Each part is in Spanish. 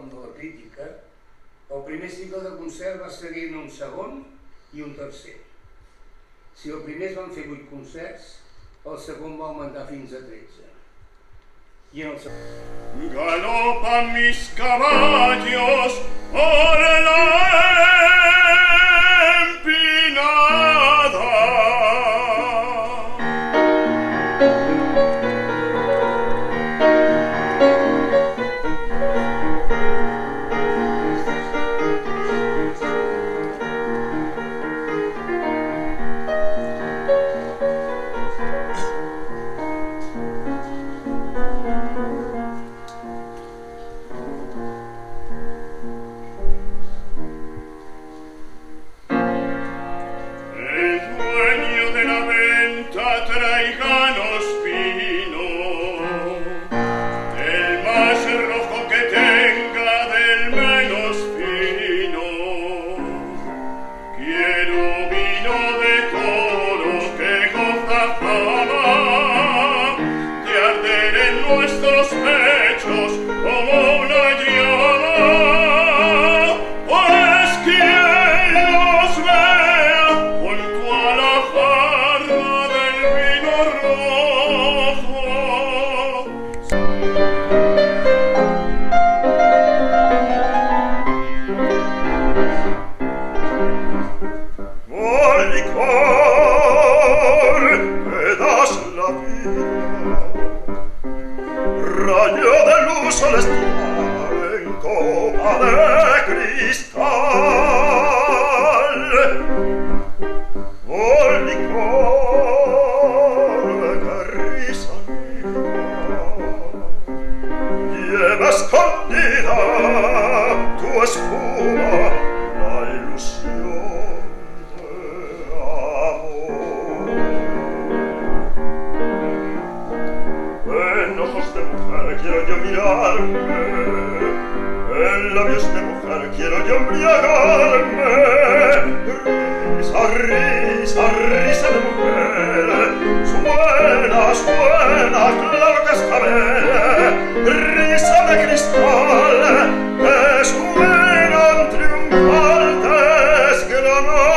com de la crítica, el primer cicle de concert va seguir-ne un segon i un tercer. Si el primer es van fer 8 concerts, el segon va augmentar fins a 13. I en el segon... Galopan mis caballos por la empinada. Tráiganos vino, el más rojo que tenga, del menos fino. Quiero vino de toro que goza fama de arder en nuestros pechos como una llama. Pues quien los vea junto a la jarra del vino rojo. Oh, licor, me das la vida, rayo de luz celestial en copa de cristal. Oh, licor, que risa mía, lleva escondida tu espuma, la ilusión de amor. En ojos de mujer quiero yo mirarme, en labios de mujer quiero yo embriagarme. Risa, risa, risa de mujer, suena, suena, claro que está bien. Risa de cristal, que suenan triunfantes granadas.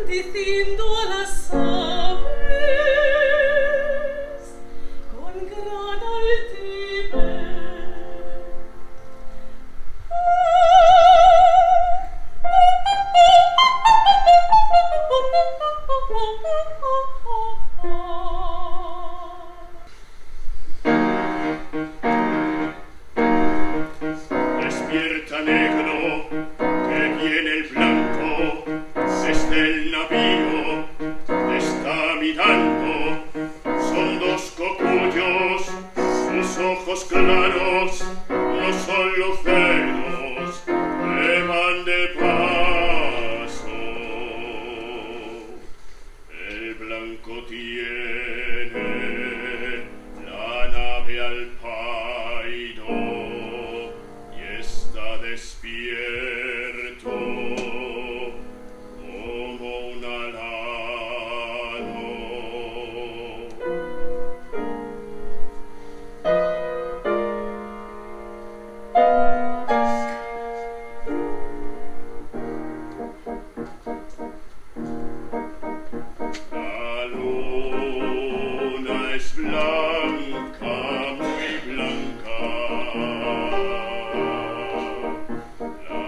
Diciendo a las aves con gran altivez. Despierta, negro, que viene el blanco desde el navío, te está mirando. Son dos cocuyos, sus ojos claros no son luceros, le van de paso. El blanco tiene la nave al pairo y está despierto como un alado. La luna es blanca, muy blanca. La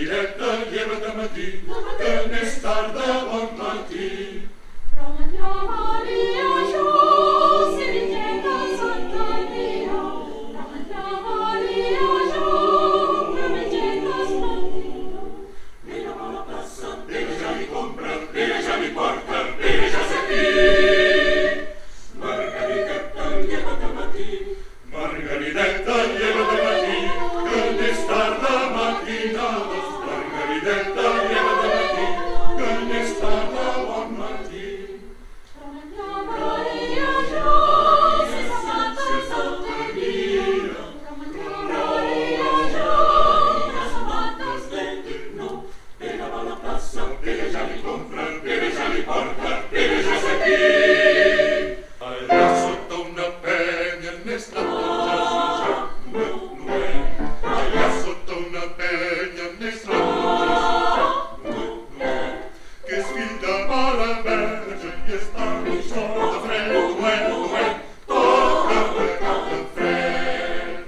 Margarideta, lleva't a matí, que n'és tard de bon matí. Romagna Maria, jo, Sevilleta, Santa Maria. Romagna Maria, jo, Romagna Santa. Ella va a la plaça, ella ja li compra, ella ja li porta, ella ja és aquí. Margarideta, lleva't a matí, Margarideta, lleva't a matí, que n'és tard de matinades. Margarideta, lleva't a matí, que n'és tard de bon matí. Romagna Maria, jo, Santa Maria. Romagna Maria, jo, Santa No, ella va a la plaça, ella ja li compra, ella ja li porta, ella ja és aquí. Allà sota una penya n'és Jaume Noel. Allà sota una penya n'és Jaume Noel, que és fill de mare verge i està mig sol de fred. Noel, Noel, toca la cap de fred.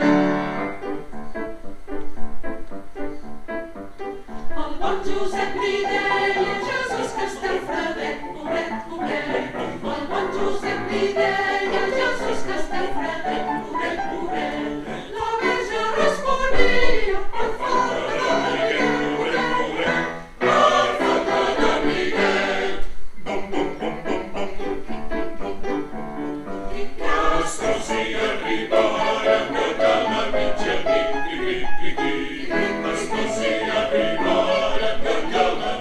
El bon Josep li deia, Jesús que esteu fredet, pobret, pobret. El bon Josep li deia, Jesús que esteu fredet, pobret, pobret. La Verge responia, per falta de Miguel, Per falta de Miguel. Bom, bom, bom, bom, bom. Que si arribaren de cama mitja nit, cri, cri, cri, cri. Que si arribaren de cama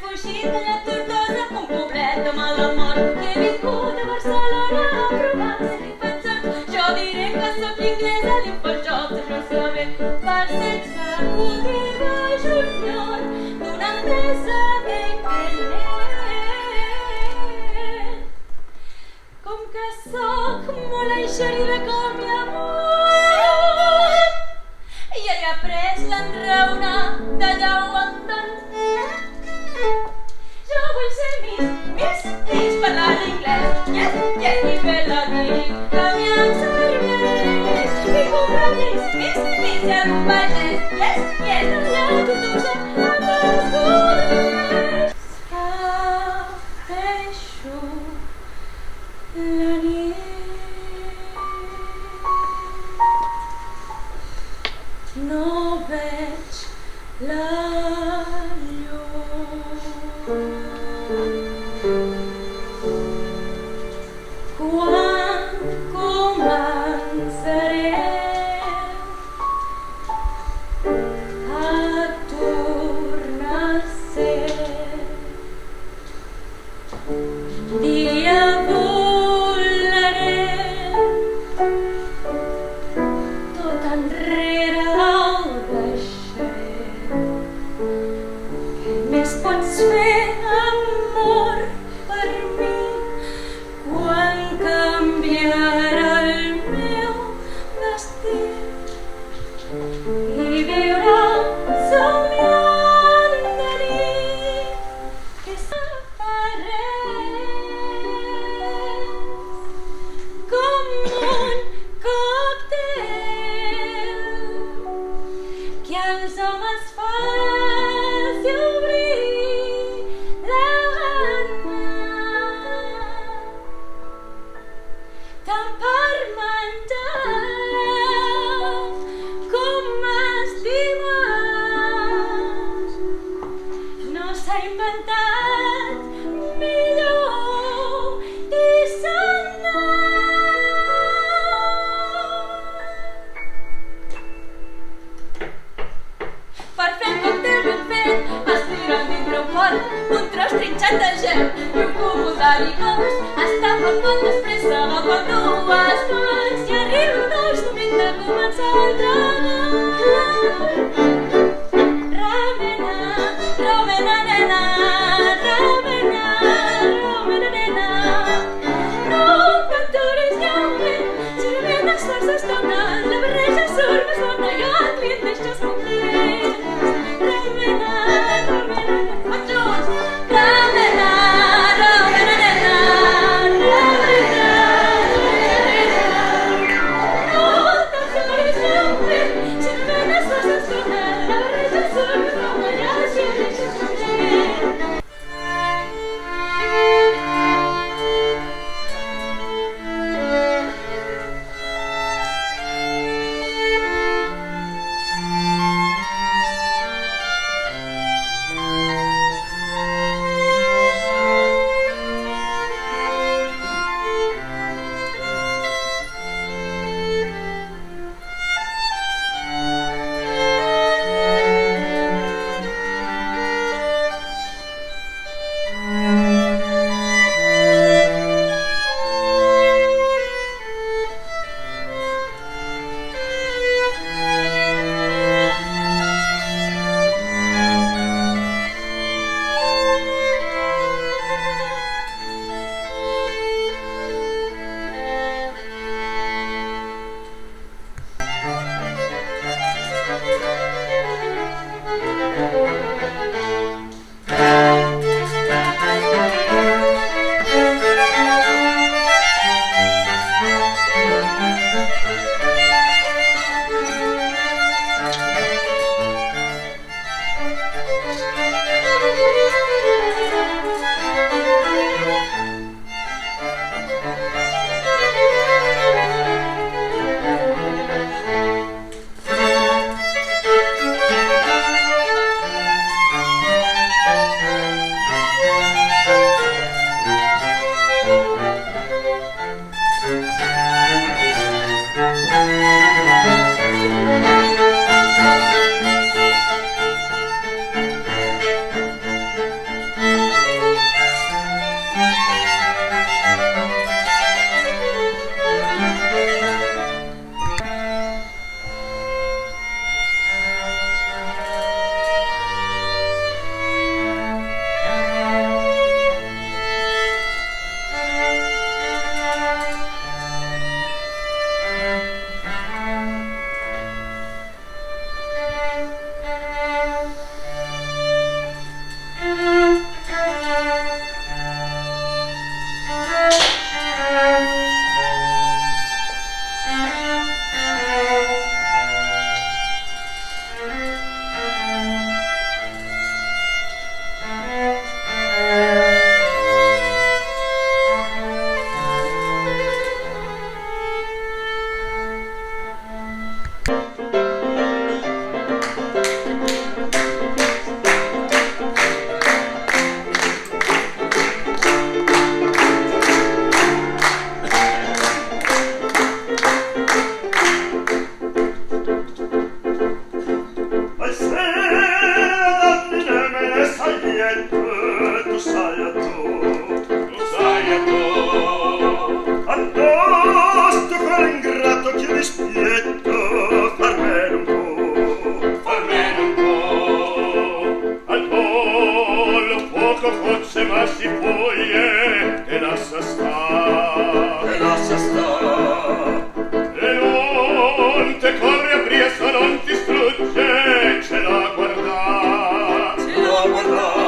fugit de la Tortosa, un poblet de mala mort, i he vingut a Barcelona a provar ser infantsots. Jo diré que sóc inglesa, l'infantsots no saber per sexe cultiva junior d'una empresa independent. Com que sóc molt eixerida com l'amor, i ell ha pres l'enraona d'allà ho entén. Jo vull ser Miss, parlar l'inglès, yes, i fer-la dir que m'hi serveix. I comprar Miss, i algun pagès, yes, allà Tortosa amb els correix. S'afeixo la nit, no veig la quan començaré a tornar a ser. Un dia volaré tot enrere, ho deixaré. Què més pots fer, amor, per mi, quan canviarà el meu destí i viure somiant de nit que s'apareix com un còctel que als homes faci obrir la gana. Tant per menjar com estimar no s'ha inventat millor dissenyar. Per fer un còctel ben fet es tira dintre un pot un tros trinxat de gel i un cúmul de licors. Es tapa el pot, després s'agafa dues mans i arriba un os moment de començar a tragar. Ramena, ramena, nena, ramena, ramena, nena. No t'aturis lleument, si no ben els forts estona, la barreja surt més bona i el client deixes contents. Ramena, ramena, tots junts, ramena. se mal si foglie te lascia sta, te lascia sta. e non te corre appresso, non ti strugge, ce la guarda, Ce la guarda.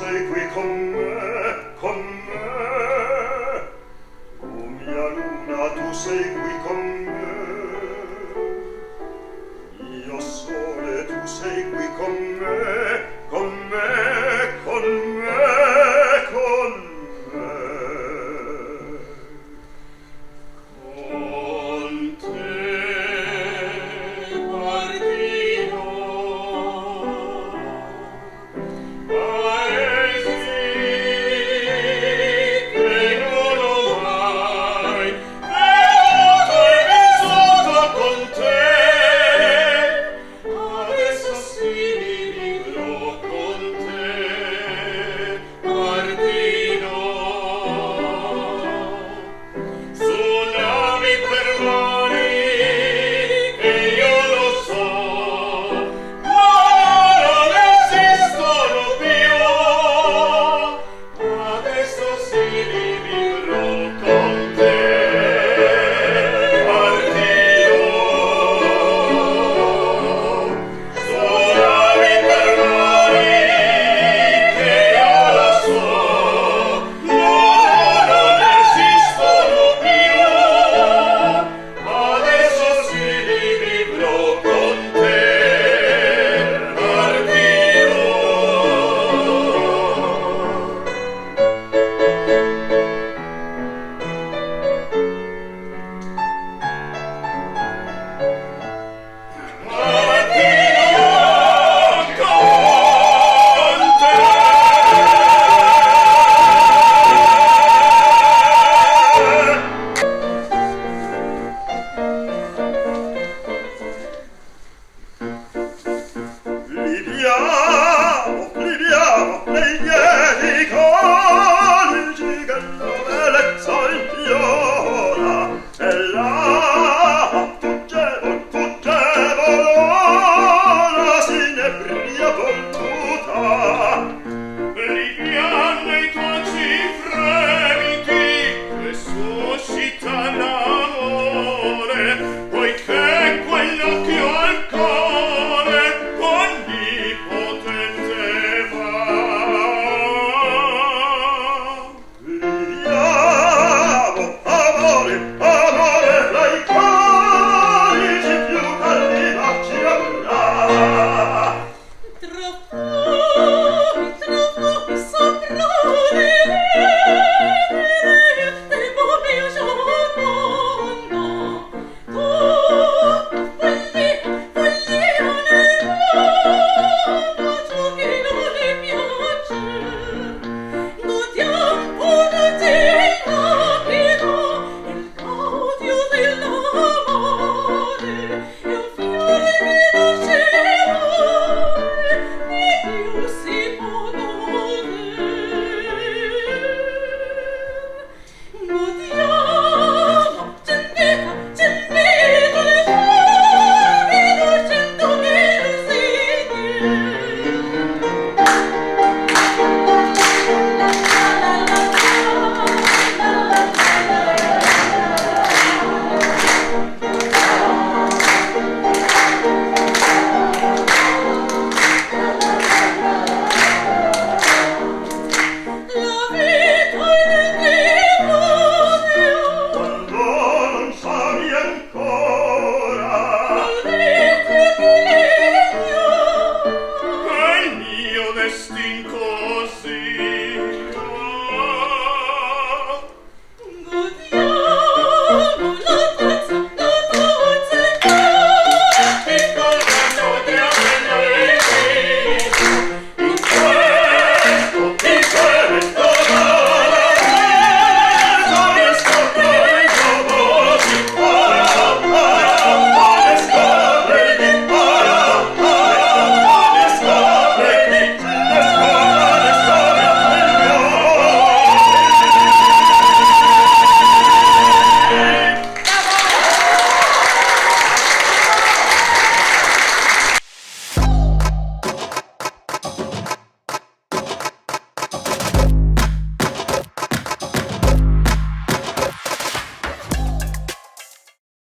sei qui con me.